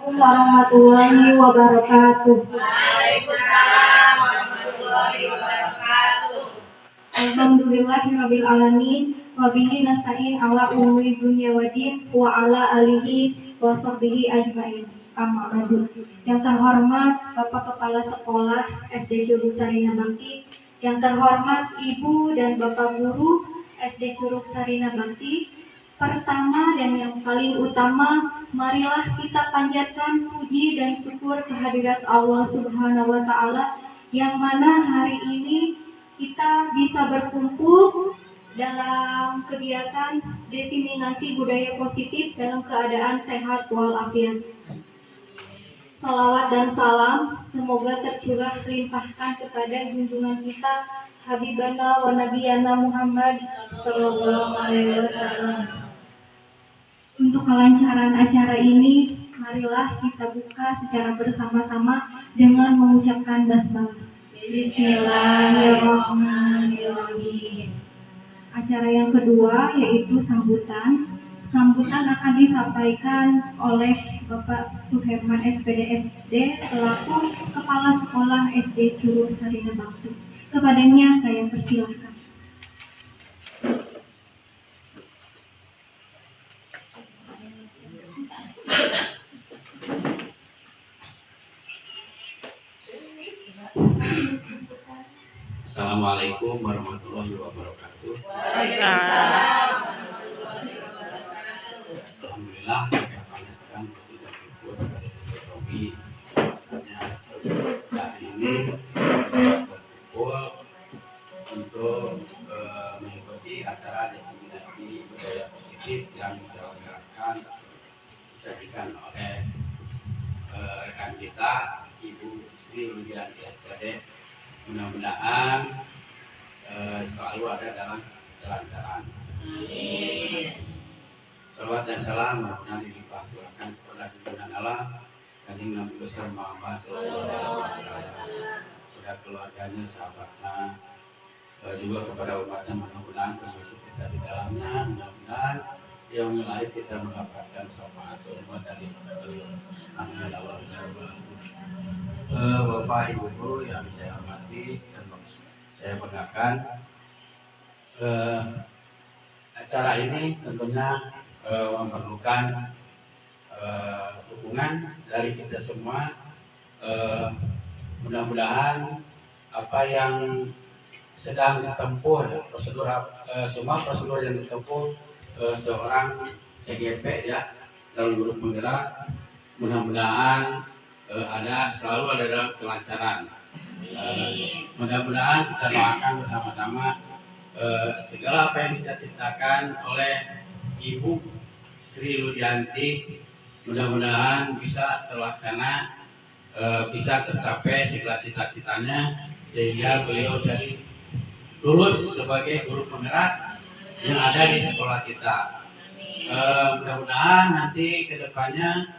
Assalamualaikum warahmatullahi wabarakatuh. Waalaikumsalam warahmatullahi wabarakatuh. Alhamdulillahirabbil alamin wa bihi nasta'in ala umuri dunya waddin wa ala alihi wa sahbihi ajmain. Amma ba'du. Yang terhormat Bapak Kepala Sekolah SD Curug Sarina Bakti, yang terhormat Ibu dan Bapak Guru SD Curug Sarina Bakti. Pertama dan yang paling utama, marilah kita panjatkan puji dan syukur kehadirat Allah Subhanahu wa Ta'ala, yang mana hari ini kita bisa berkumpul dalam kegiatan diseminasi budaya positif dalam keadaan sehat walafiat. Salawat dan salam semoga tercurah limpahkan kepada junjungan kita Habibana wa Nabiyana Muhammad Sallallahu Alaihi Wasallam. Untuk kelancaran acara ini, marilah kita buka secara bersama-sama dengan mengucapkan basmalah. Bismillahirrahmanirrahim. Acara yang kedua yaitu sambutan. Sambutan akan disampaikan oleh Bapak Suherman SPD SD selaku Kepala Sekolah SD Curug Sarina Bakti. Kepadanya saya persilahkan. Assalamualaikum warahmatullahi wabarakatuh. Waalaikumsalam warahmatullahi wabarakatuh. Alhamdulillah, saya panjatkan puji dan syukur kepada Robi. Bahwasanya hari ini bisa berkumpul untuk mengikuti acara diseminasi budaya positif yang disajikan oleh rekan kita Ibu Sri Rudianti SPD. Mudah-mudahan selalu ada dalam kelancaran. Amin. Salawat dan salam mudah-mudahan dilimpahkan kepada junjungan Allah Kanjeng Nabi besar Muhammad SAW, kepada keluarganya, sahabatnya, juga kepada umatnya, mudah-mudahan termasuk kita di dalamnya. Mudah-mudahan yang lahir kita mendapatkan syafaat umat dari beliau. Amin. Bapak Ibu Guru yang saya hormati dan saya banggakan, acara ini tentunya memerlukan dukungan dari kita semua. Mudah-mudahan apa yang sedang ditempuh, semua prosedur yang ditempuh seorang CGP ya, calon guru penggerak, mudah-mudahan selalu ada dalam kelancaran. Mudah-mudahan kita doakan bersama-sama segala apa yang bisa diciptakan oleh Ibu Sri Rudianti, mudah-mudahan bisa terlaksana, bisa tercapai segala cita-citanya, sehingga beliau jadi lulus sebagai guru penggerak yang ada di sekolah kita. Mudah-mudahan nanti ke depannya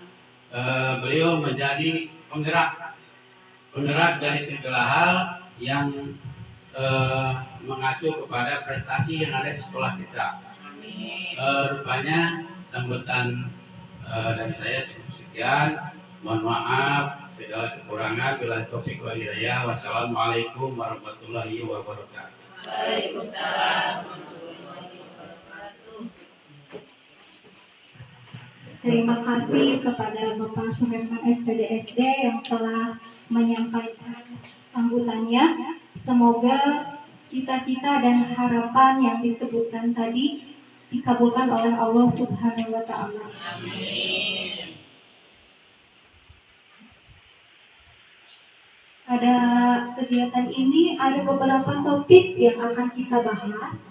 beliau menjadi penggerak dari segala hal yang mengacu kepada prestasi yang ada di sekolah kita. Rupanya sambutan dari saya cukup sekian. Mohon maaf segala kekurangan. Bila taufiq wal hidayah. Wassalamualaikum warahmatullahi wabarakatuh. Waalaikumsalam. Terima kasih kepada Bapak Suherman SPD SD yang telah menyampaikan sambutannya. Semoga cita-cita dan harapan yang disebutkan tadi dikabulkan oleh Allah Subhanahu wa Ta'ala. Amin. Pada kegiatan ini ada beberapa topik yang akan kita bahas.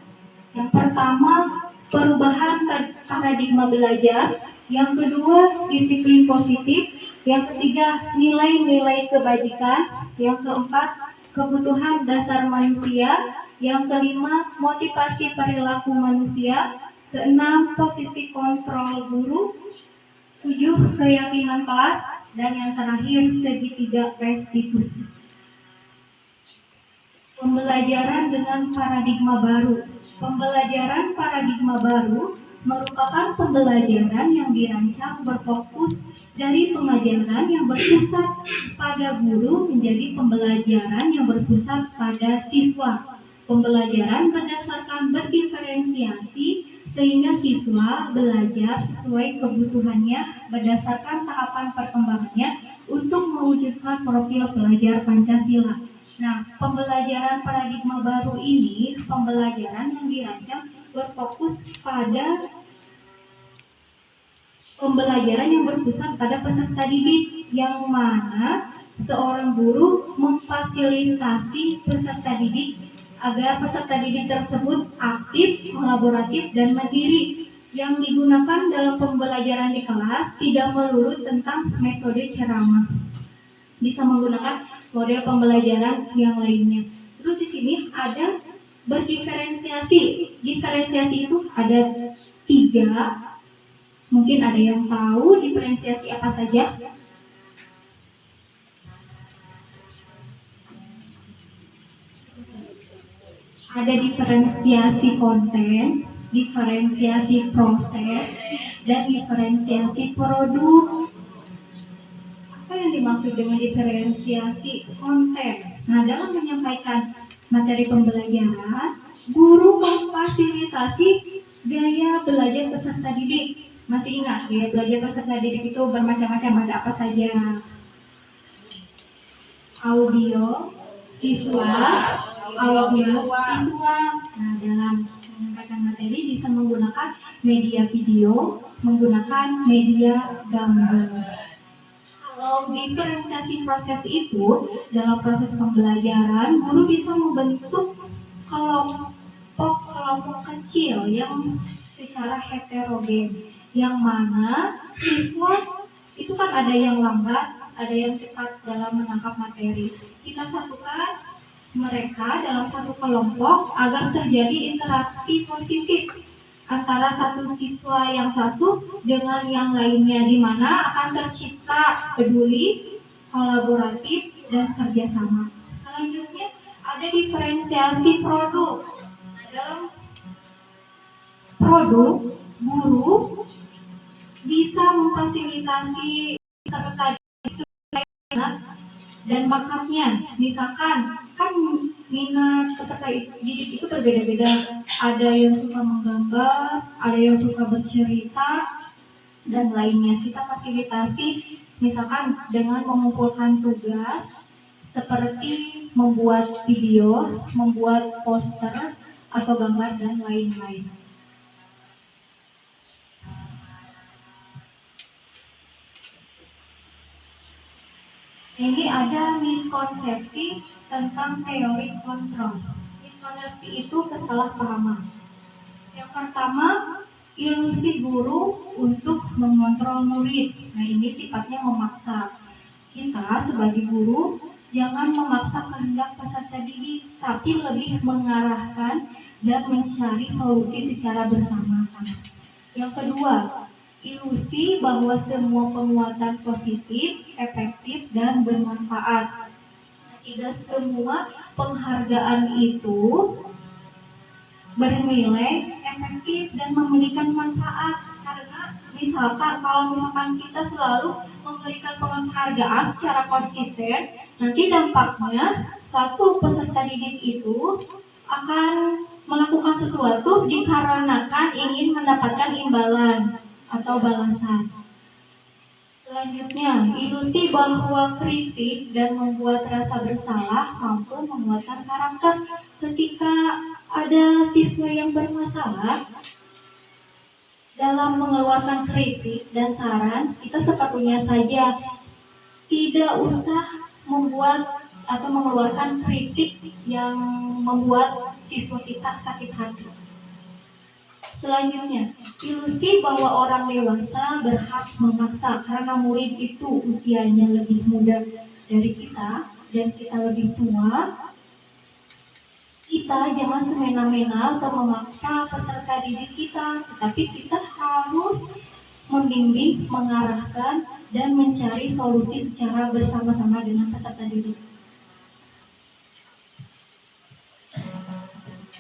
Yang pertama, perubahan paradigma belajar. Yang kedua, disiplin positif. Yang ketiga, nilai-nilai kebajikan. Yang keempat, kebutuhan dasar manusia. Yang kelima, motivasi perilaku manusia. Keenam, posisi kontrol guru. 7, keyakinan kelas. Dan yang terakhir, segitiga restitusi. Pembelajaran dengan paradigma baru. Pembelajaran paradigma baru merupakan pembelajaran yang dirancang berfokus dari pengajaran yang berpusat pada guru menjadi pembelajaran yang berpusat pada siswa. Pembelajaran berdasarkan berdiferensiasi sehingga siswa belajar sesuai kebutuhannya berdasarkan tahapan perkembangannya untuk mewujudkan profil pelajar Pancasila. Nah, pembelajaran paradigma baru ini pembelajaran yang dirancang berfokus pada pembelajaran yang berpusat pada peserta didik, yang mana seorang guru memfasilitasi peserta didik agar peserta didik tersebut aktif, kolaboratif, dan mandiri. Yang digunakan dalam pembelajaran di kelas tidak melulu tentang metode ceramah, bisa menggunakan model pembelajaran yang lainnya. Terus di sini ada berdiferensiasi. Diferensiasi itu ada 3. Mungkin ada yang tahu diferensiasi apa saja? Ada diferensiasi konten, diferensiasi proses, dan diferensiasi produk. Apa yang dimaksud dengan diferensiasi konten? Nah, dalam menyampaikan materi pembelajaran, guru memfasilitasi gaya belajar peserta didik. Masih ingat ya, belajar peserta didik itu bermacam-macam, ada apa saja? Audio, visual, visual. Nah, dalam menyampaikan materi bisa menggunakan media video, menggunakan media gambar. Kalau diferensiasi proses itu, dalam proses pembelajaran, guru bisa membentuk kelompok kecil yang secara heterogen, yang mana siswa itu kan ada yang lambat, ada yang cepat dalam menangkap materi. Kita satukan mereka dalam satu kelompok agar terjadi interaksi positif antara satu siswa yang satu dengan yang lainnya, di mana akan tercipta peduli, kolaboratif, dan kerjasama. Selanjutnya ada diferensiasi produk. Dalam produk, guru bisa memfasilitasi peserta sesuai minat dan bakatnya. Misalkan kan minat peserta didik itu berbeda-beda. Ada yang suka menggambar, ada yang suka bercerita, dan lainnya. Kita fasilitasi misalkan dengan mengumpulkan tugas seperti membuat video, membuat poster atau gambar, dan lain-lain. Ini ada miskonsepsi tentang teori kontrol. Miskonsepsi itu kesalahpahaman. Yang pertama, ilusi guru untuk mengontrol murid. Nah, ini sifatnya memaksa. Kita sebagai guru jangan memaksa kehendak peserta didik, tapi lebih mengarahkan dan mencari solusi secara bersama-sama. Yang kedua, ilusi bahwa semua penguatan positif, efektif, dan bermanfaat. Tidak semua penghargaan itu bernilai, efektif, dan memberikan manfaat. Karena kalau misalkan kita selalu memberikan penghargaan secara konsisten, nanti dampaknya satu peserta didik itu akan melakukan sesuatu dikarenakan ingin mendapatkan imbalan atau balasan. Selanjutnya, ilusi bahwa kritik dan membuat rasa bersalah mampu menguatkan karakter. Ketika ada siswa yang bermasalah dalam mengeluarkan kritik dan saran, kita sepertinya saja tidak usah membuat atau mengeluarkan kritik yang membuat siswa kita sakit hati. Selanjutnya, ilusi bahwa orang dewasa berhak memaksa karena murid itu usianya lebih muda dari kita dan kita lebih tua. Kita jangan semena-mena atau memaksa peserta didik kita, tetapi kita harus membimbing, mengarahkan, dan mencari solusi secara bersama-sama dengan peserta didik.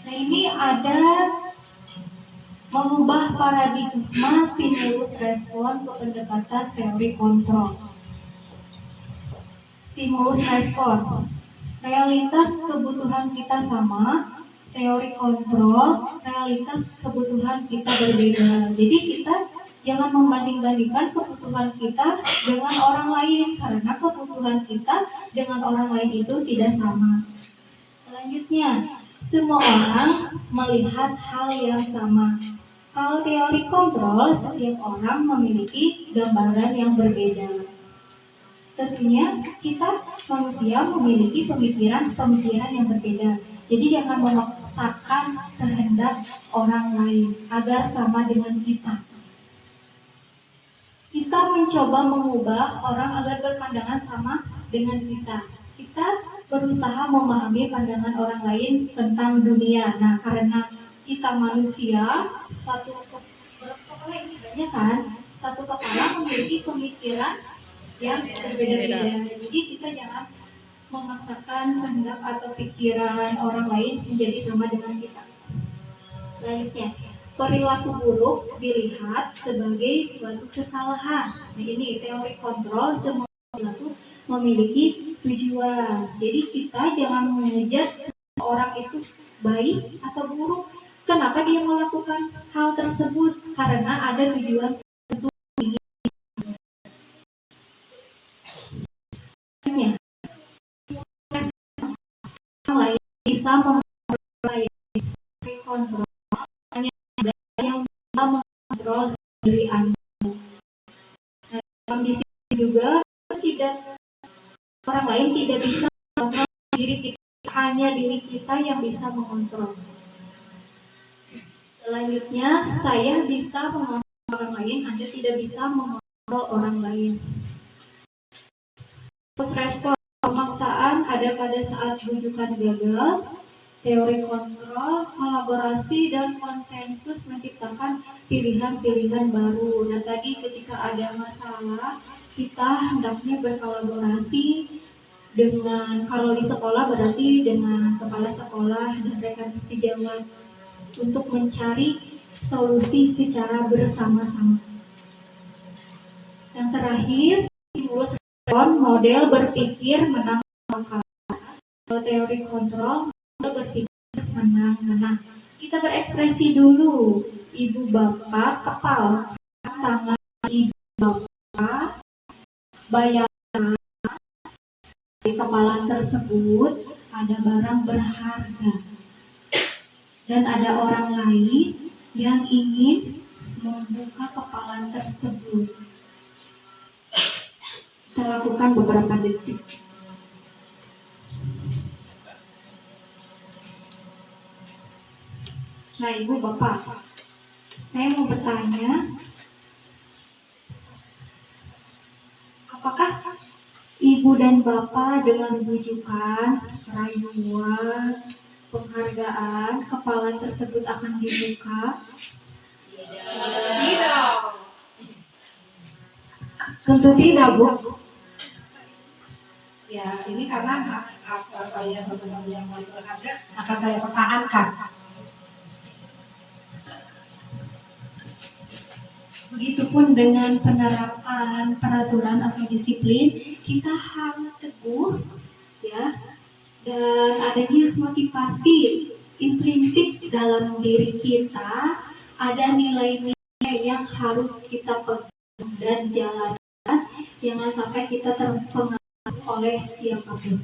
Nah, ini ada mengubah paradigma stimulus respon ke pendekatan teori kontrol. Stimulus respon, realitas kebutuhan kita sama, teori kontrol, realitas kebutuhan kita berbeda. Jadi kita jangan membanding-bandingkan kebutuhan kita dengan orang lain, karena kebutuhan kita dengan orang lain itu tidak sama. Selanjutnya, semua orang melihat hal yang sama. Kalau teori kontrol, setiap orang memiliki gambaran yang berbeda. Tentunya kita manusia memiliki pemikiran yang berbeda. Jadi jangan memaksakan kehendak orang lain agar sama dengan kita. Kita mencoba mengubah orang agar berpandangan sama dengan kita. Kita berusaha memahami pandangan orang lain tentang dunia. Nah, karena kita manusia, satu kepala ini kan, satu kepala memiliki pemikiran yang berbeda-beda. Jadi kita jangan memaksakan kehendak atau pikiran orang lain menjadi sama dengan kita. Selanjutnya, perilaku buruk dilihat sebagai suatu kesalahan. Nah, ini teori kontrol, semua perilaku memiliki tujuan. Jadi kita jangan mengejudge seseorang itu baik atau buruk. Kenapa dia melakukan hal tersebut? Karena ada tujuan tertentu. Orang lain bisa memperoleh kontrol, hanya ada yang bisa mengontrol diri Anda. Nah, dalam di sini juga orang lain tidak bisa mengontrol diri kita, hanya diri kita yang bisa mengontrol. Selanjutnya, saya bisa mengontrol orang lain, Anda tidak bisa mengontrol orang lain. Respon pemaksaan ada pada saat rujukan gagal. Teori kontrol, kolaborasi, dan konsensus menciptakan pilihan-pilihan baru. Nah, tadi ketika ada masalah, kita hendaknya berkolaborasi dengan, kalau di sekolah berarti dengan kepala sekolah dan rekan sejawat untuk mencari solusi secara bersama-sama. Yang terakhir, stimulus respon, model berpikir menang-menang. Teori kontrol, berpikir menang-menang. Kita berekspresi dulu. Ibu bapak, kepala tangan ibu bapak, bayangkan di kepala tersebut ada barang berharga dan ada orang lain yang ingin membuka kepala tersebut. Kita lakukan beberapa detik. Nah, ibu bapak, saya mau bertanya, apakah ibu dan bapak dengan bujukan, rayuan, penghargaan, kepala tersebut akan dibuka? Tidak. Tentu tidak, Bu. Ya, ini karena hak saya satu-satu yang paling berharga akan saya pertahankan. Begitupun dengan penerapan peraturan atau disiplin, kita harus teguh, ya, dan adanya motivasi intrinsik dalam diri kita, ada nilai-nilai yang harus kita pegang dan jalankan, jangan sampai kita terpengaruh oleh siapapun.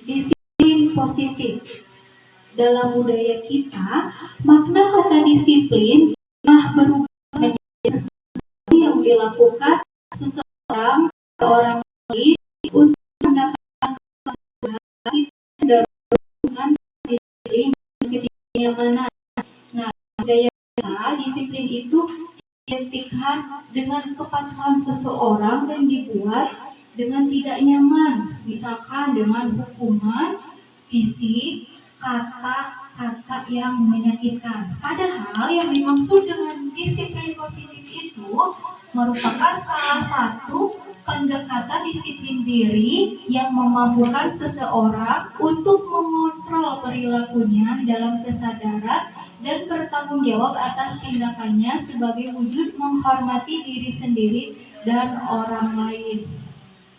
Disiplin positif. Dalam budaya kita, makna kata disiplin telah berubah menjadi sesuatu yang dilakukan seseorang ke orang lain untuk mendapatkan kebahagiaan dan hubungan disiplin kenyamanan. Nah, budaya kita, disiplin itu diidentikan dengan kepatuhan seseorang dan dibuat dengan tidak nyaman, misalkan dengan hukuman, fisik, kata-kata yang menyakitkan. Padahal yang dimaksud dengan disiplin positif itu merupakan salah satu pendekatan disiplin diri yang memampukan seseorang untuk mengontrol perilakunya dalam kesadaran dan bertanggung jawab atas tindakannya sebagai wujud menghormati diri sendiri dan orang lain.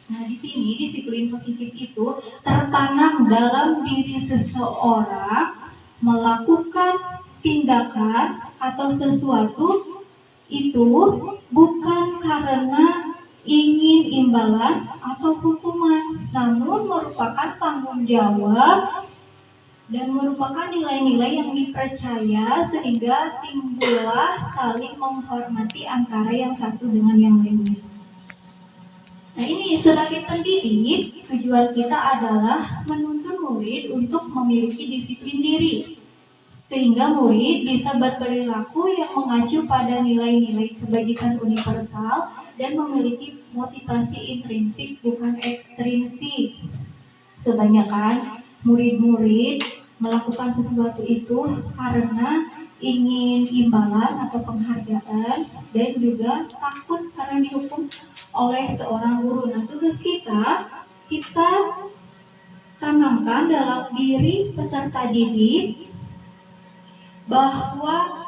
Nah, di sini disiplin positif itu tertanam dalam diri seseorang melakukan tindakan atau sesuatu itu bukan karena ingin imbalan atau hukuman, namun merupakan tanggung jawab dan merupakan nilai-nilai yang dipercaya sehingga timbullah saling menghormati antara yang satu dengan yang lainnya. Nah, ini sebagai pendidik, tujuan kita adalah menuntun murid untuk memiliki disiplin diri, sehingga murid bisa berperilaku yang mengacu pada nilai-nilai kebajikan universal dan memiliki motivasi intrinsik bukan ekstrinsik. Kebanyakan murid-murid melakukan sesuatu itu karena ingin imbalan atau penghargaan dan juga takut karena dihukum oleh seorang guru. Nah, tugas kita tanamkan dalam diri peserta didik bahwa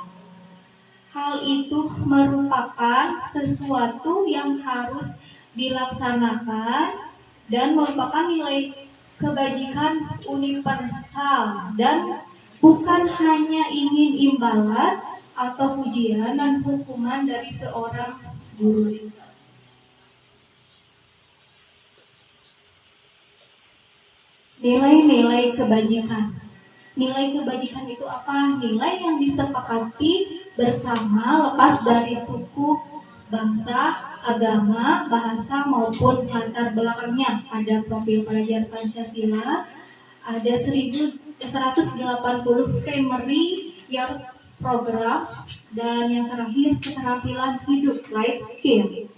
hal itu merupakan sesuatu yang harus dilaksanakan dan merupakan nilai kebajikan universal dan bukan hanya ingin imbalan atau pujian dan hukuman dari seorang guru. Nilai-nilai kebajikan. Nilai kebajikan itu apa? Nilai yang disepakati bersama lepas dari suku, bangsa, agama, bahasa maupun latar belakangnya. Ada profil pelajar Pancasila, ada 180 primary years program, dan yang terakhir keterampilan hidup life skill.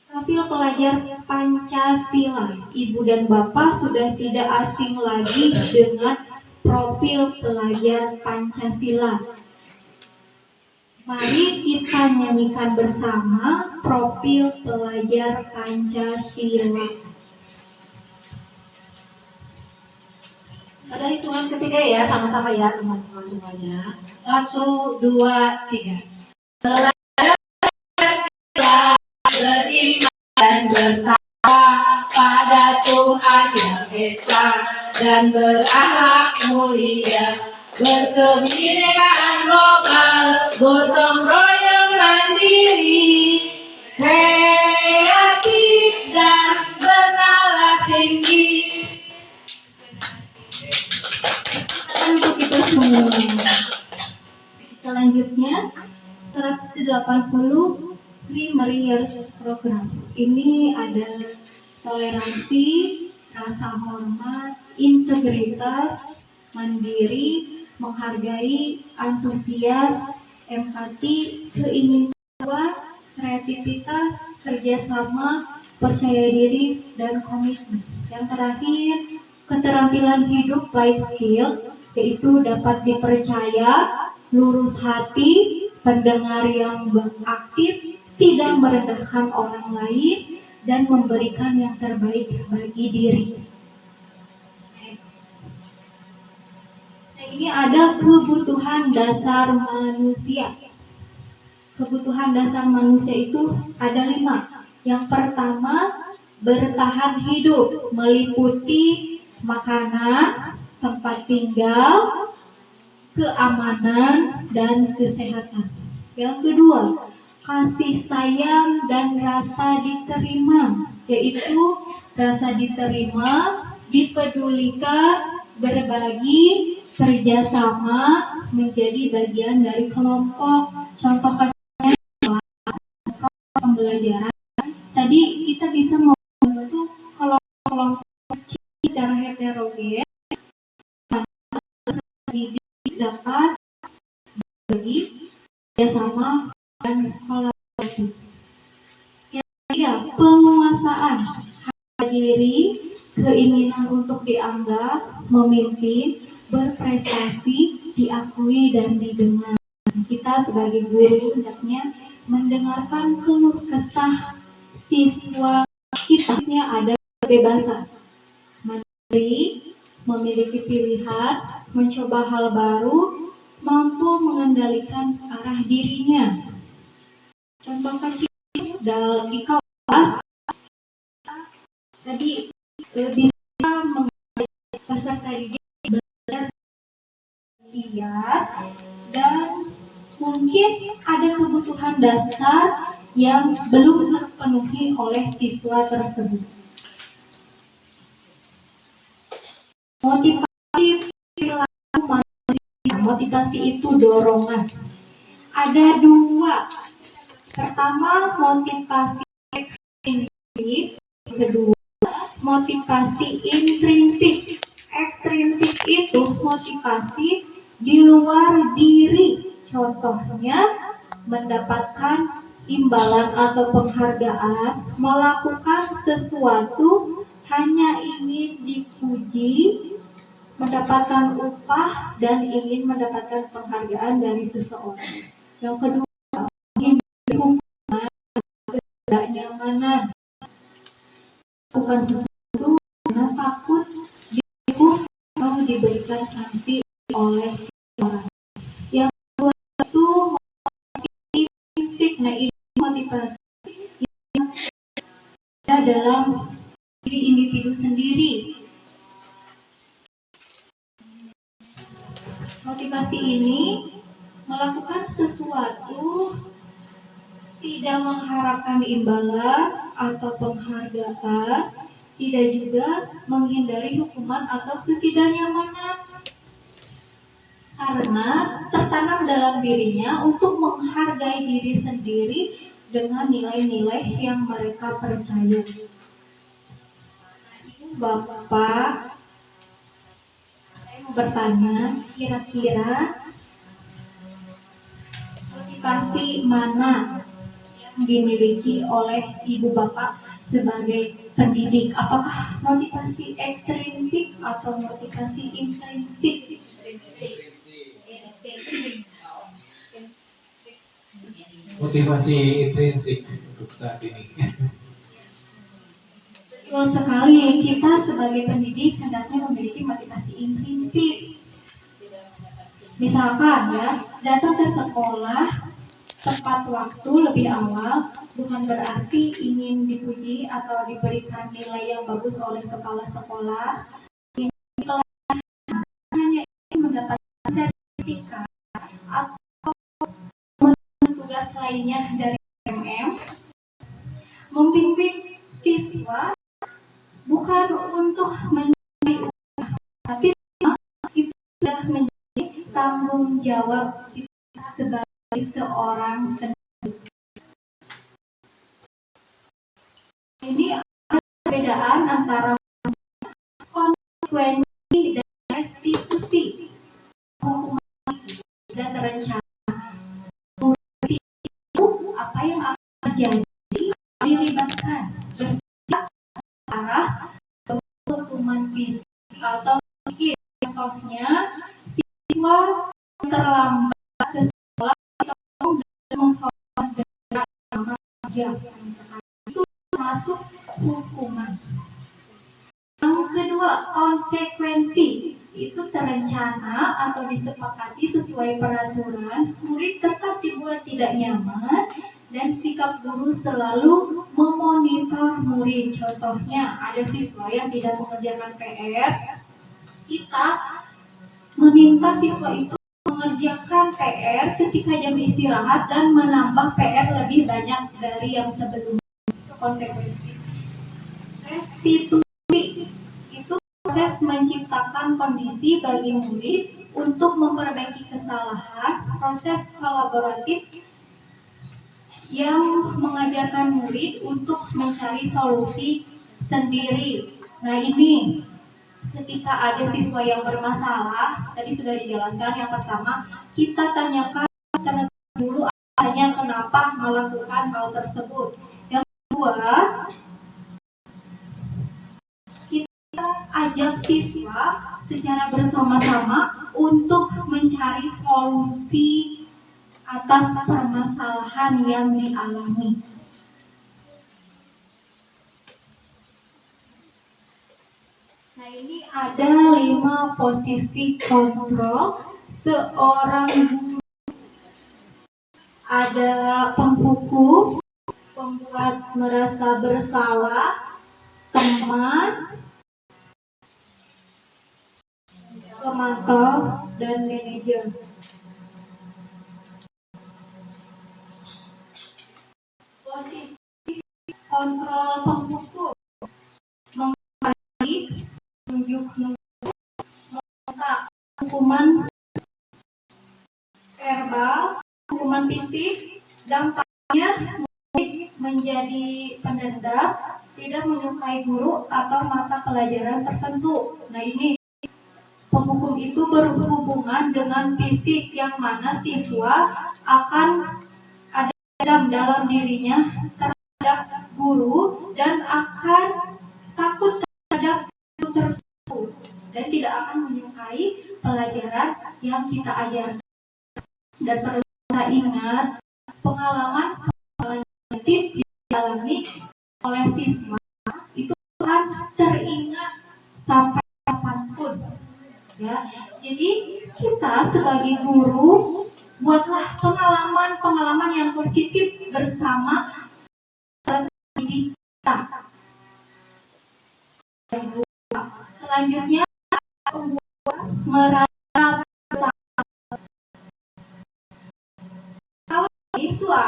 Profil pelajar Pancasila, Ibu dan Bapak sudah tidak asing lagi dengan profil pelajar Pancasila. Mari kita nyanyikan bersama profil pelajar Pancasila. Pada hitungan ketiga ya, sama-sama ya teman-teman semuanya. 1, 2, 3. Belajar Pancasila, beriman dan bertakwa pada Tuhan Yang Esa dan berakhlak mulia, berkebinekaan lokal, gotong royong mandiri, kreatif dan bernalar tinggi. Untuk itu semua. Selanjutnya 180 primary years program. Ini ada toleransi, rasa hormat, integritas, mandiri, menghargai, antusias, empati, keinginan, kreativitas, kerjasama, percaya diri, dan komitmen. Yang terakhir, keterampilan hidup life skill, yaitu dapat dipercaya, lurus hati, pendengar yang aktif, tidak merendahkan orang lain, dan memberikan yang terbaik bagi diri. Next. Nah, ini ada kebutuhan dasar manusia. Kebutuhan dasar manusia itu ada 5. Yang pertama, bertahan hidup, meliputi makanan, tempat tinggal, keamanan, dan kesehatan. Yang kedua, kasih sayang dan rasa diterima, yaitu rasa diterima, dipedulikan, berbagi, kerjasama, menjadi bagian dari kelompok. Contoh pembelajaran, tadi kita bisa membentuk kelompok kecil secara heterogen, dapat berbagi, kerjasama, dan kolaboratif. Yang ketiga, penguasaan harga diri, keinginan untuk dianggap, memimpin, berprestasi, diakui, dan didengar. Kita sebagai guru hendaknya mendengarkan keluh kesah siswa kita ada kebebasan, mandiri, memiliki pilihan, mencoba hal baru, mampu mengendalikan arah dirinya. Contoh kecil di kelas tadi bisa mengendalikan peserta didik belajar giat, dan mungkin ada kebutuhan dasar yang belum terpenuhi oleh siswa tersebut. Motivasi perilaku manusia, motivasi itu dorongan. Ada dua. Pertama, motivasi ekstrinsik. Kedua, motivasi intrinsik. Ekstrinsik itu motivasi di luar diri. Contohnya, mendapatkan imbalan atau penghargaan, melakukan sesuatu hanya ingin dipuji, mendapatkan upah, dan ingin mendapatkan penghargaan dari seseorang. Yang kedua, ketidaknyamanan, bukan sesuatu karena takut dihukum atau diberikan sanksi oleh orang. Yang kedua itu motivasi intrinsik. Nah, ini motivasi yang ada dalam diri individu sendiri. Motivasi ini melakukan sesuatu tidak mengharapkan imbalan atau penghargaan, tidak juga menghindari hukuman atau ketidaknyamanan, karena tertanam dalam dirinya untuk menghargai diri sendiri dengan nilai-nilai yang mereka percaya. Bapak, saya mau bertanya, kira-kira motivasi mana yang dimiliki oleh ibu bapak sebagai pendidik? Apakah motivasi ekstrinsik atau motivasi intrinsik? Motivasi intrinsik untuk saat ini. Betul sekali, kita sebagai pendidik hendaknya memiliki motivasi intrinsik. Misalkan ya, datang ke sekolah tepat waktu lebih awal bukan berarti ingin dipuji atau diberikan nilai yang bagus oleh kepala sekolah. Hanya ingin mendapatkan sertifikat atau tugas lainnya dari MM. Membimbing siswa bukan untuk mencari uang, tapi itu sudah menjadi tanggung jawab kita sebagai seorang pendidik. Ini ada perbedaan antara konsekuensi dan restitusi. Hukuman sudah terencana. Itu apa yang akan terjadi? Dilibatkan bersiap arah hukuman fisik atau psikis. Contohnya, siswa terlambat ke sekolah atau menghormat bendera jam, itu termasuk hukuman. Yang kedua, konsekuensi itu terencana atau disepakati sesuai peraturan. Murid tetap dibuat tidak nyaman dan sikap guru selalu memonitor murid. Contohnya, ada siswa yang tidak mengerjakan PR, kita meminta siswa itu mengerjakan PR ketika jam istirahat dan menambah PR lebih banyak dari yang sebelumnya. Itu konsekuensi. Restitusi itu proses menciptakan kondisi bagi murid untuk memperbaiki kesalahan, proses kolaboratif yang mengajarkan murid untuk mencari solusi sendiri. Nah, ini ketika ada siswa yang bermasalah, tadi sudah dijelaskan. Yang pertama, kita tanyakan terlebih dulu alasannya kenapa melakukan hal tersebut. Yang kedua, kita ajak siswa secara bersama-sama untuk mencari solusi atas permasalahan yang dialami. Nah, ini ada 5 posisi kontrol seorang guru. Ada penghukum, pembuat merasa bersalah, teman, pemantau, dan manajer. Posisi kontrol penghukum menunjuk hukuman verbal, hukuman fisik, dampaknya menjadi pendendam, tidak menyukai guru atau mata pelajaran tertentu. Nah, ini penghukum itu berhubungan dengan fisik, yang mana siswa akan ada dendam dalam dirinya terhadap guru dan akan takut terhadap guru tersebut dan tidak akan menyukai pelajaran yang kita ajarkan. Dan perlu kita ingat, pengalaman negatif dialami oleh siswa itu akan teringat sampai kapanpun, ya. Jadi kita sebagai guru buatlah pengalaman yang positif bersama didik kita. Selanjutnya, merasa siswa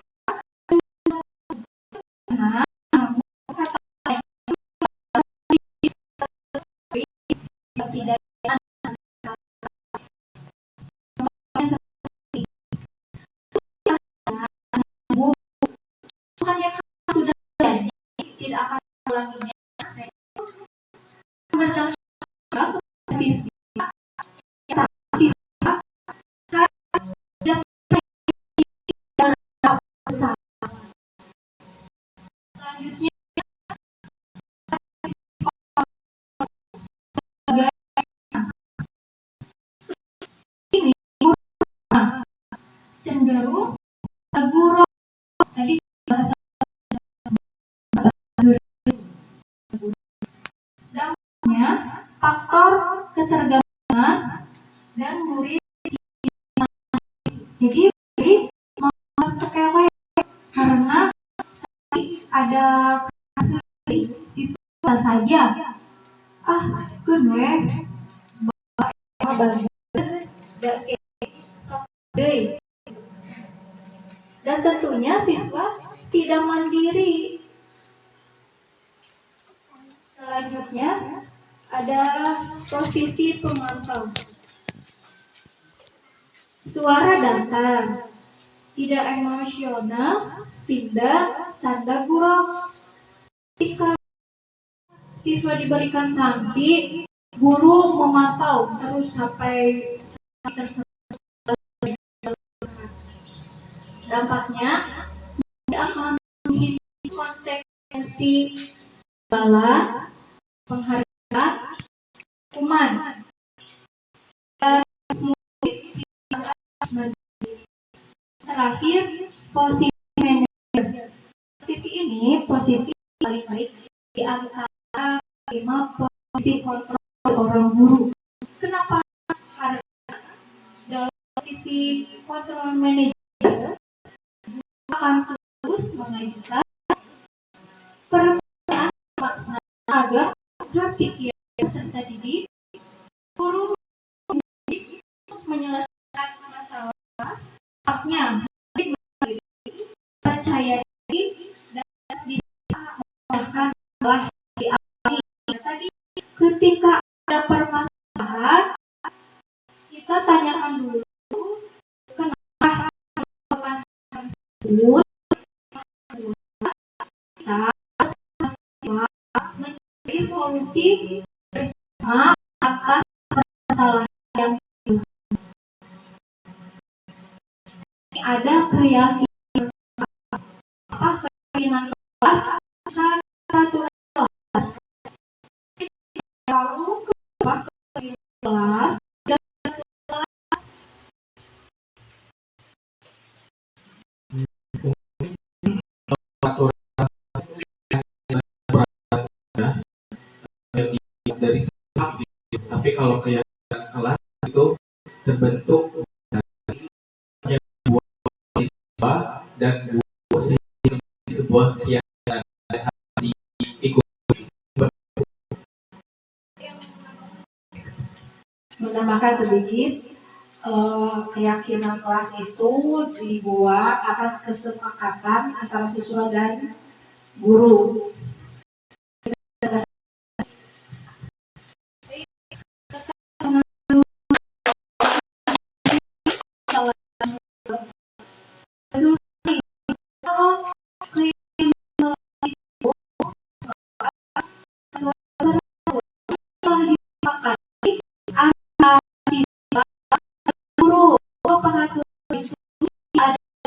tidak bukannya sudah janji tidak akan ulanginya, berdasarkan siswa dan selanjutnya ini cenderung guru tadi bahasa dampaknya faktor ketergantungan dan murid. Jadi sepele karena ada siswa saja gue bagus dan tentunya siswa tidak mandiri. Selanjutnya ada posisi pemantau. Suara datar, tidak emosional, tidak sanda gurau. Ketika siswa diberikan sanksi, guru memantau terus sampai sanksi tersebut. Dampaknya tidak akan menghindari konsekuensi bala, penghargaan, hukuman. Terakhir, posisi manajer. Posisi ini posisi paling baik di antara 5 posisi kontrol seorang guru. Kenapa? Karena dalam posisi kontrol manajer akan terus mengajukan pertanyaan makna agar pikiran peserta didik guru untuk menyelesaikan masalah haknya percaya diri dan bisa memecahkan masalah dialami. Tadi ketika ada permasalahan kita tanyakan dulu kenapa melakukan hal tersebut. Kita mencari solusi bersama atas masalah yang ada keyakinan kelas akan peraturan kelas, lalu kelas dan aturan yang dari kalau keyakinan kelas itu terbentuk dari dua siswa dan dua sehingga sebuah keyakinan dan harus diikuti. Menambahkan sedikit, keyakinan kelas itu dibuat atas kesepakatan antara siswa dan guru.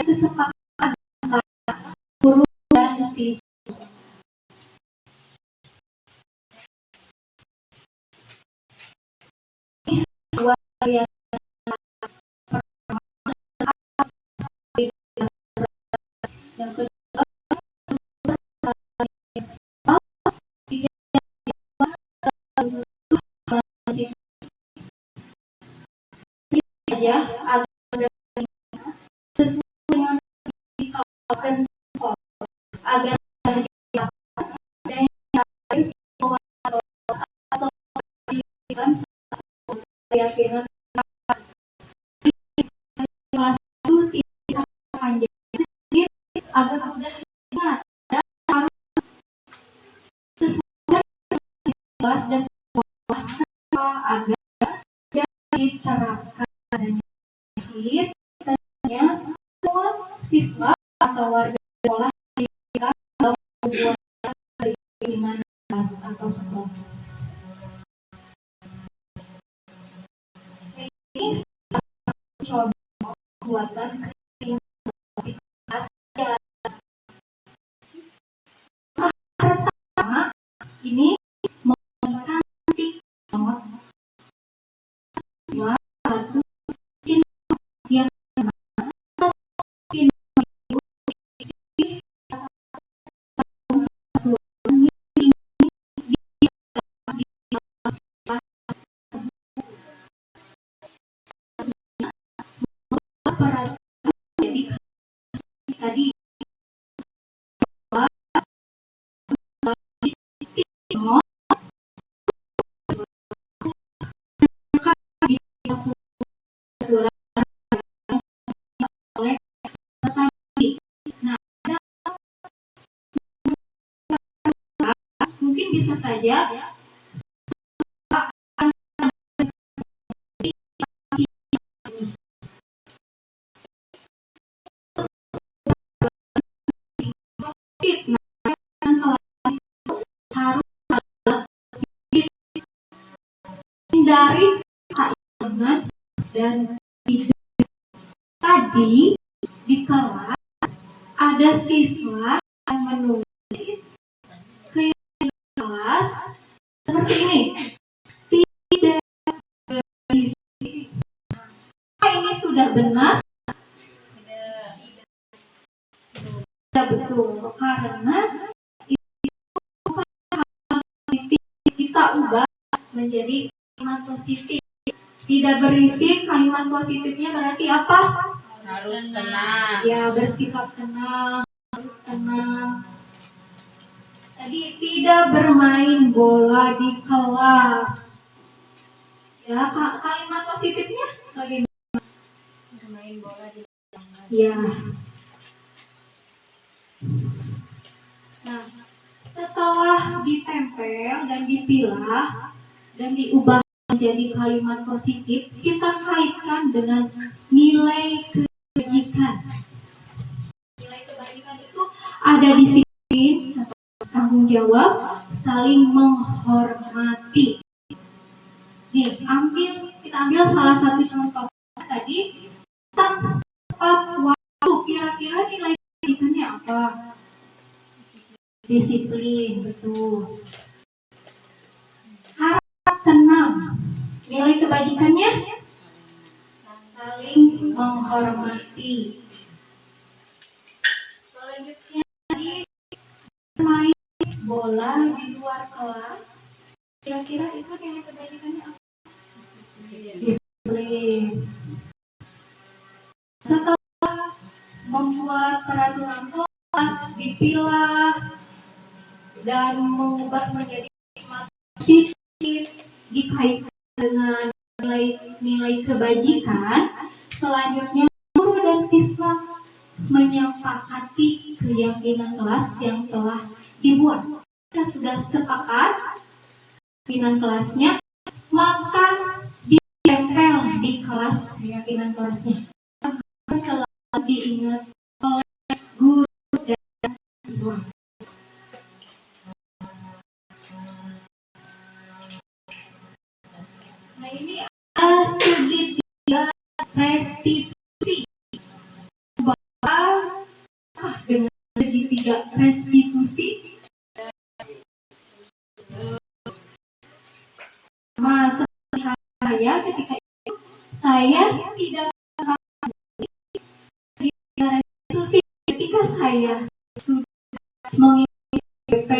Kesepakatan antara guru dan siswa. Dua yang kedua saja agar sesuai dengan dan sekolah agar dan semua keyakinan kelas itu tidak panjang sedikit agar mudah diingat dan sesuai kelas dan sekolah agar diterapkan adanya akhir tentunya semua siswa atau warga sekolah diberikan dalam sebuah keinginan kelas atau sekolah. Ini contoh buatan keinginan kelas pertama ini memberikan nomor siswa satu yang jadi tadi mungkin bisa saja harus hindari keilmuan dan tadi di kelas ada siswa yang menulis kelas seperti ini, tidak berisi. Ini sudah benar? Tidak betul, karena kita ubah menjadi kalimat positif. Tidak berisi, kalimat positifnya berarti apa? Harus tenang. Ya, bersikap tenang, harus tenang. Tadi tidak bermain bola di kelas. Ya, kalimat positifnya bagaimana? Bermain bola di lapangan. Ya. Nah, setelah ditempel dan dipilah dan diubah menjadi kalimat positif, kita kaitkan dengan nilai kebajikan. Nilai kebajikan itu ada disiplin, tanggung jawab, saling menghormati. Nih, kita ambil salah satu contoh tadi tentang tepat waktu. Kira-kira nilai kebajikannya apa? Disiplin, betul. Harap tenang. Nilai kebajikannya saling menghormati. Selanjutnya bermain bola di luar kelas. Kira-kira itu nilai kebajikannya apa? disiplin. Setelah membuat peraturan kelas, dipilah dan mengubah menjadi positif dikaitkan dengan nilai-nilai kebajikan, selanjutnya guru dan siswa menyepakati keyakinan kelas yang telah dibuat. Jika sudah sepakat keyakinan kelasnya, maka ditempel di kelas keyakinan kelasnya. Selalu diingat oleh guru dan siswa. Nah, ini ada segitiga restitusi. Bahwa dengan segitiga restitusi sama seperti saya ketika itu saya tidak restitusi ketika saya sudah mengikuti PP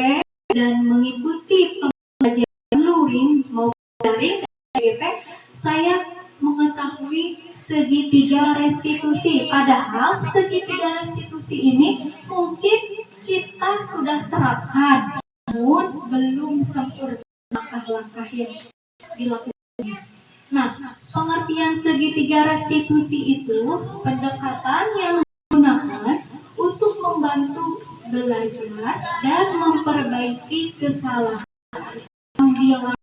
dan mengikuti pembelajaran luring maupun daring GP, saya mengetahui segitiga restitusi. Padahal segitiga restitusi ini mungkin kita sudah terapkan, namun belum sempurna langkah-langkah yang dilakukan. Nah, pengertian segitiga restitusi itu pendekatan yang digunakan untuk membantu belajar dan memperbaiki kesalahan yang dilakukan.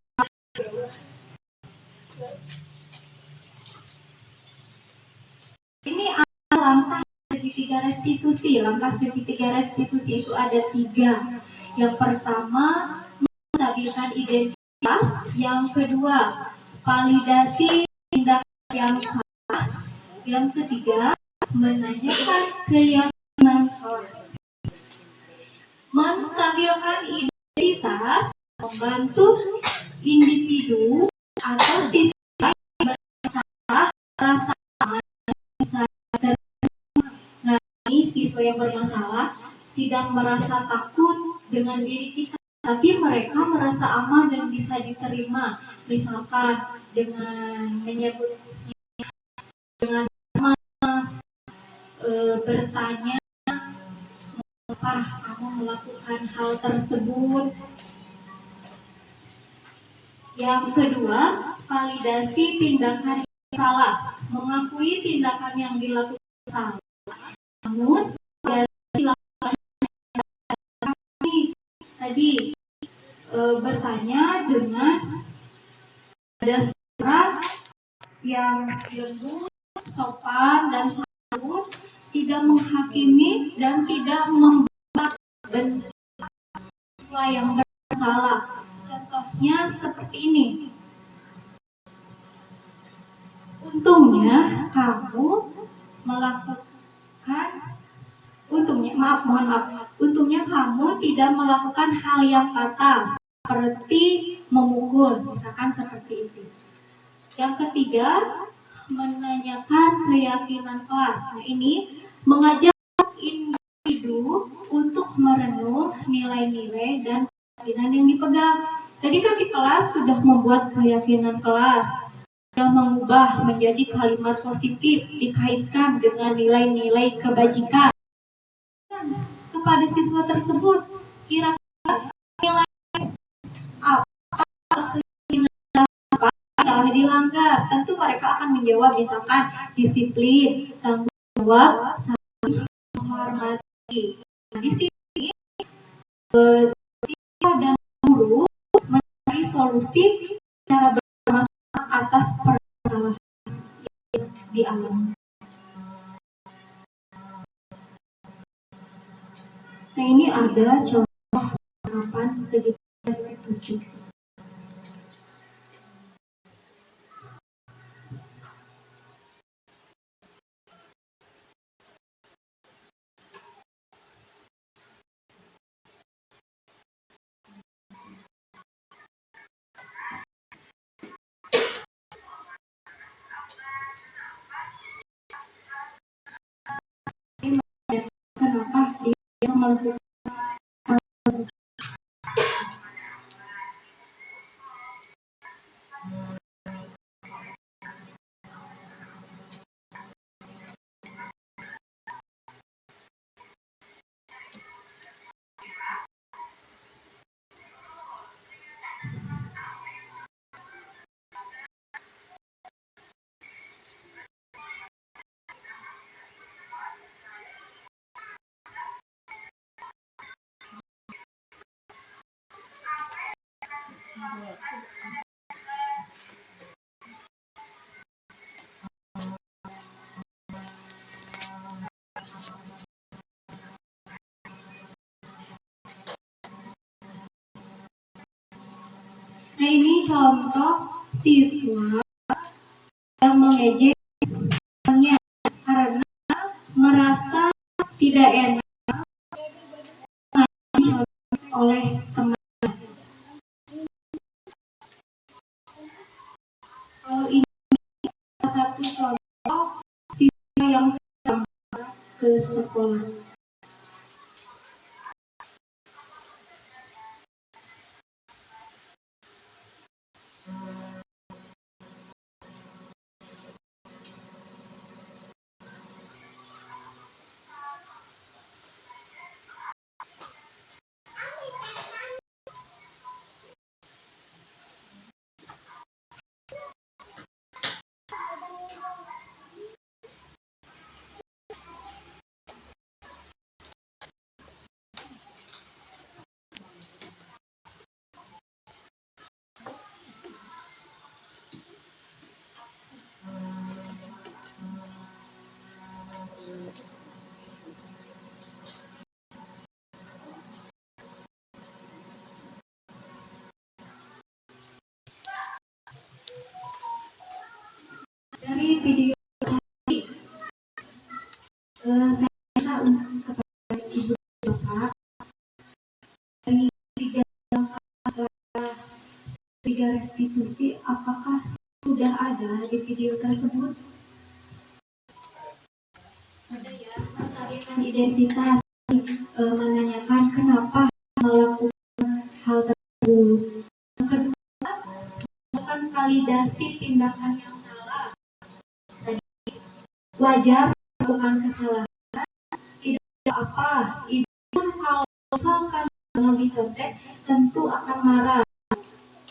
Ini adalah langkah segitiga restitusi. Langkah segitiga restitusi itu ada 3. Yang pertama, menstabilkan identitas. Yang kedua, validasi tindakan yang salah. Yang ketiga, menanyakan keyakinan kelas. Menstabilkan identitas membantu individu atau siswa yang bermasalah rasa aman bisa terima. Nah, ini siswa yang bermasalah tidak merasa takut dengan diri kita, tapi mereka merasa aman dan bisa diterima. Misalkan dengan menyebut dengan bertanya, mengapa kamu melakukan hal tersebut. Yang kedua, validasi tindakan yang salah, mengakui tindakan yang dilakukan salah, namun dilakukan tadi bertanya dengan ada suara yang lembut, sopan dan santun, tidak menghakimi dan tidak membuat bentuk siswa yang bersalah. Contohnya seperti ini. Untungnya kamu melakukan Untungnya kamu tidak melakukan hal yang fatal seperti memukul, misalkan seperti itu. Yang ketiga, menanyakan keyakinan kelas. Nah, ini mengajak individu untuk merenung nilai-nilai dan keyakinan yang dipegang. Tadi kan di kelas sudah membuat keyakinan kelas, sudah mengubah menjadi kalimat positif dikaitkan dengan nilai-nilai kebajikan. Kepada siswa tersebut, kira-kira nilai apa telah dilanggar? Tentu mereka akan menjawab misalkan disiplin, tanggung jawab, saling menghormati. Nah, di sini siswa dan guru mencari solusi cara bermasalah atas permasalahan yang dialami. Nah, ini ada contoh penerapan segitiga restitusi. Kenapa dia melakukan contoh siswa yang mengejek temannya karena merasa tidak enak dicontoh oleh teman. Kalau ini salah satu contoh siswa yang datang ke sekolah. Dari video tadi, saya minta kepada ibu bapak dari tiga restitusi, apakah sudah ada di video tersebut? Ada ya, Melestarikan identitas, menanyakan kenapa melakukan hal tersebut. Yang kedua, melakukan validasi tindakan yang salah. Wajar melakukan kesalahan, tidak ada apa. Ibu pun kalau misalkan lebih contek tentu akan marah.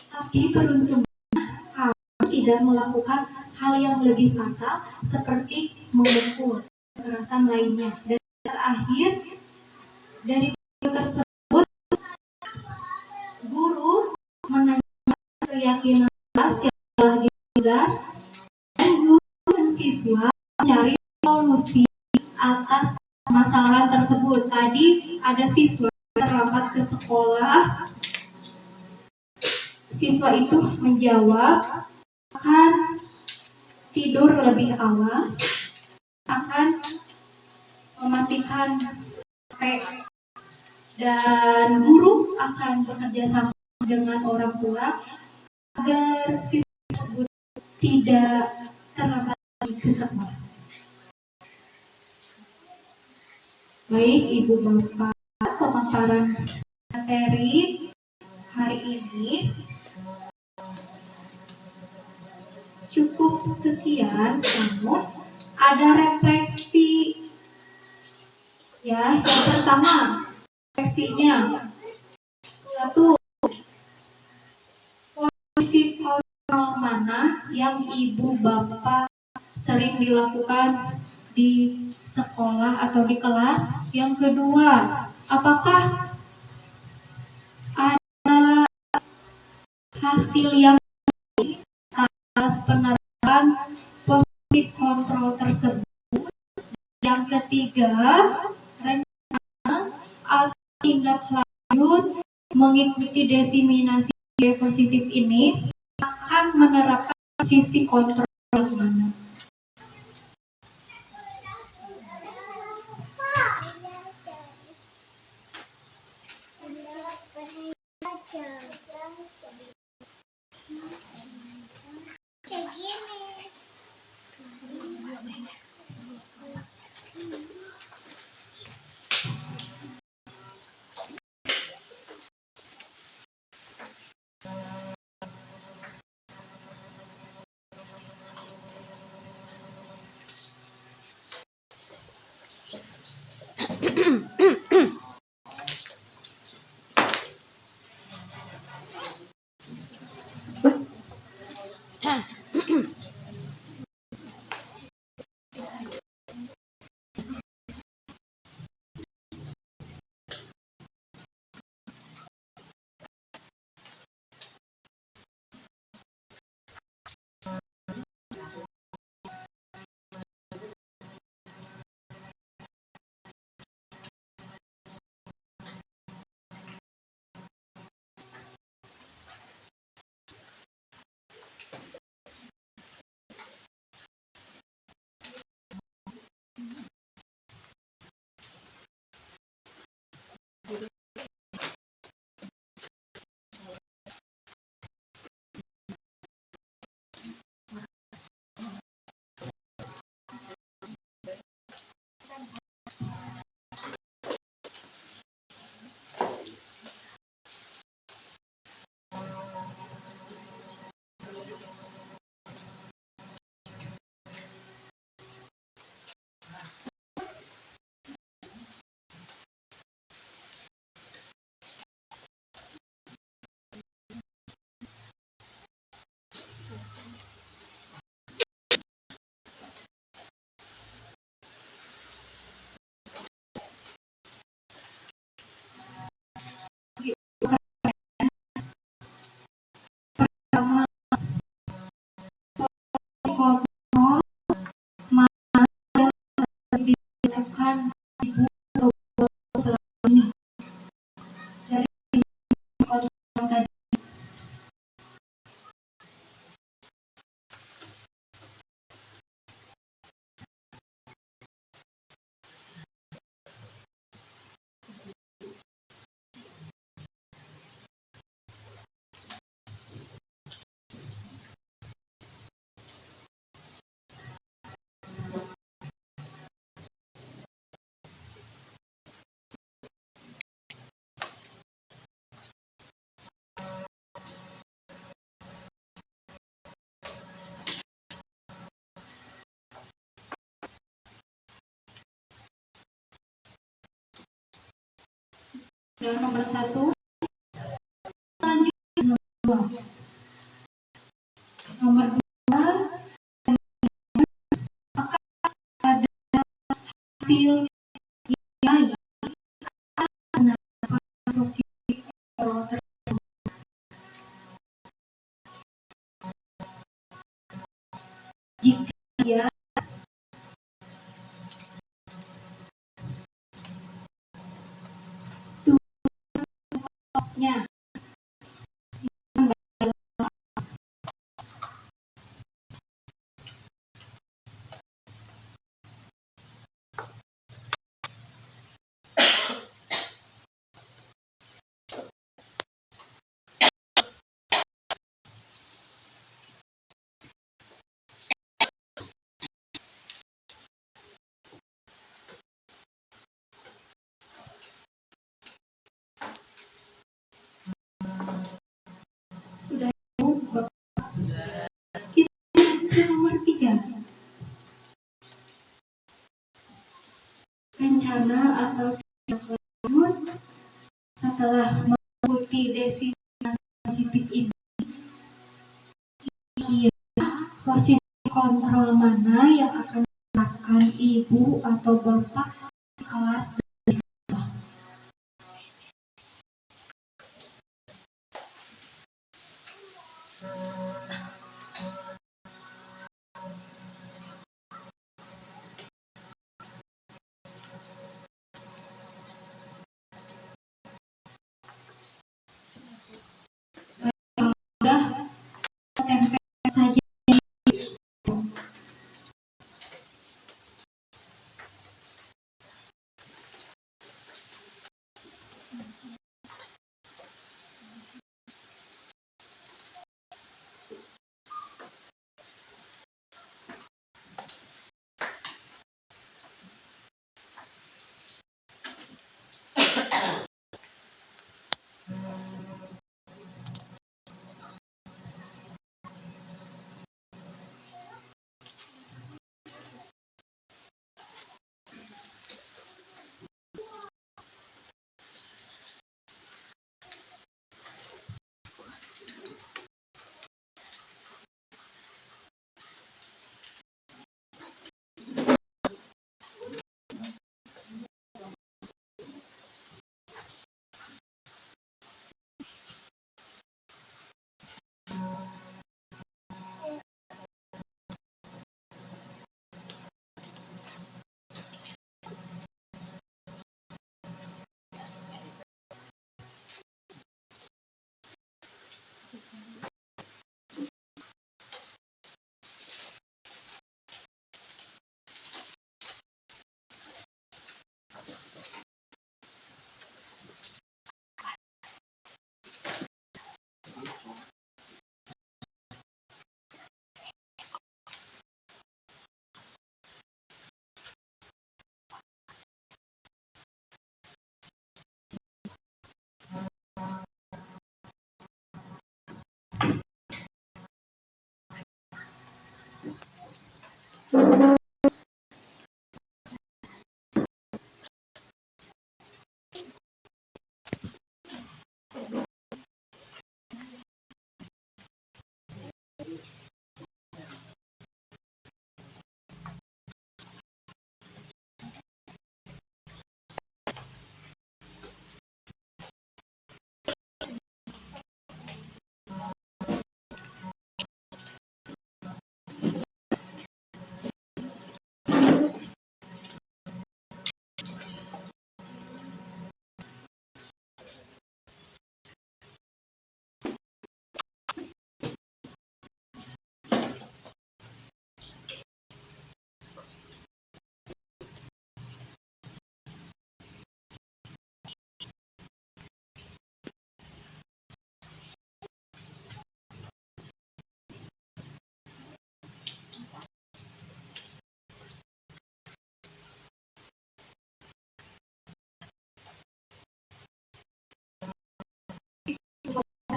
Tapi beruntungnya kamu tidak melakukan hal yang lebih fatal seperti memukul, kekerasan lainnya. Dan terakhir, dari video tersebut guru menanyakan keyakinan kelas yang telah dilanggar dan guru dan siswa mencari solusi atas masalah tersebut. Tadi ada siswa terlambat ke sekolah. Siswa itu menjawab akan tidur lebih awal, akan mematikan HP, dan guru akan bekerja sama dengan orang tua agar siswa tersebut tidak terlambat ke sekolah. Baik Ibu Bapak, pemaparan materi hari ini cukup sekian, namun ada refleksi ya. Yang pertama, refleksinya satu, posisi kontrol mana yang Ibu Bapak sering dilakukan di sekolah atau di kelas. Yang kedua, apakah ada hasil yang atas penerapan posisi kontrol tersebut. Yang ketiga, rencana atau tindak lanjut mengikuti diseminasi positif ini akan menerapkan sisi kontrol yang mana. Yang nomor 1 lanjut nomor 2. Nomor 2, apakah ada hasil nilai penerapan posisi tersebut? Jika ya, nya sudah kita ke nomor 3. Rencana atau tindak lanjut setelah mengikuti definisi positif ini, kira posisi kontrol mana yang akan diterapkan ibu atau bapak di kelas dan sekolah? Sudah tempel saja.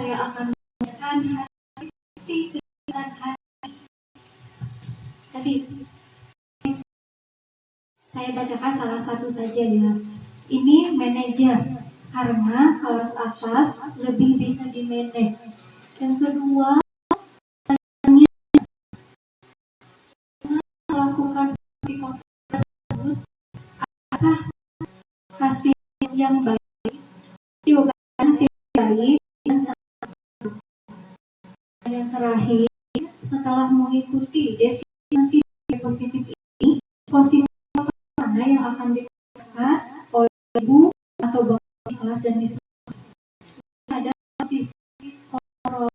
Saya akan membacakan hasil kegiatan hari tadi. Saya bacakan salah satu saja ya. Ini manajer karena kelas atas lebih bisa di-manage. Yang kedua, melakukan psikoterapi tersebut apakah hasil yang baik, hasil baik dan yang terakhir, setelah mengikuti destinasi positif ini, posisi mana yang akan dilakukan oleh ibu atau bapak di kelas dan di sekolah. Ada posisi kontrol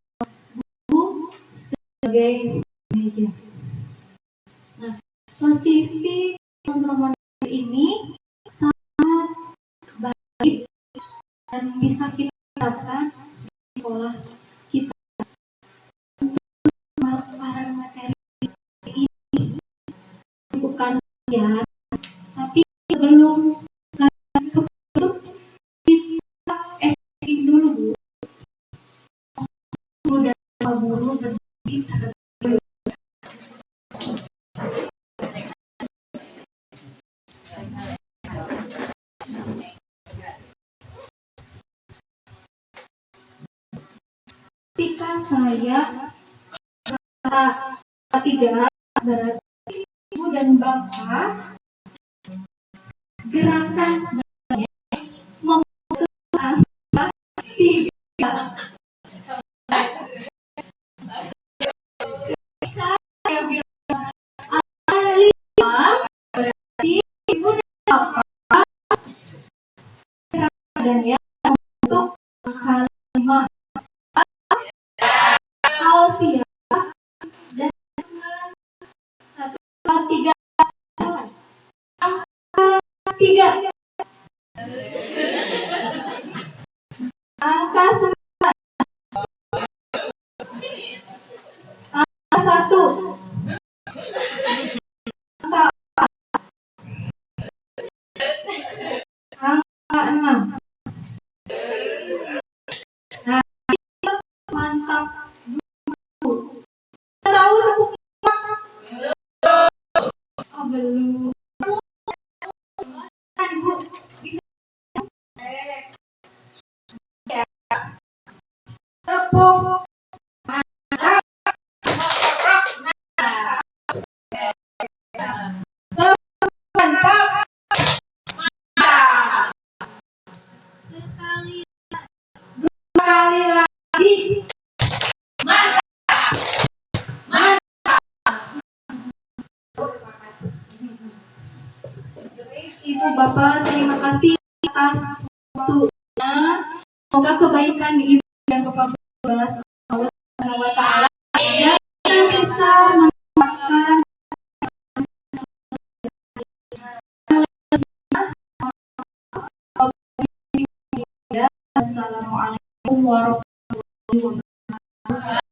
guru sebagai meja. Nah, posisi kontrol ini sangat baik dan bisa kita terapkan di sekolah kita. Para materi ini bukan saja, tapi sebelum lanjut ke bentuk, kita estimasi dulu Bu. Guru dan guru berbagi terhadap ketika saya kata tiga, berarti ibu dan bapak gerakan membentuk angka tiga. Ketika saya bilang angka 5, berarti ibu dan bapak gerakan ya membentuk angka 5. Kalau siap dan 1, 2, 3 angka 3, angka 9, angka 1, angka 4, angka 6. Nah, itu mantap. Tahu tepuk tangan? Oh, belum. Bu, bisa ya. Tepuk mantap. Tepuk mantap. Sekali, dua kali lagi. Ibu Bapak, terima kasih atas waktunya. Semoga kebaikan di Ibu dan Bapak balas Allah Subhanahu wa Ta'ala dan kita bisa mendapatkan Assalamualaikum warahmatullahi wabarakatuh.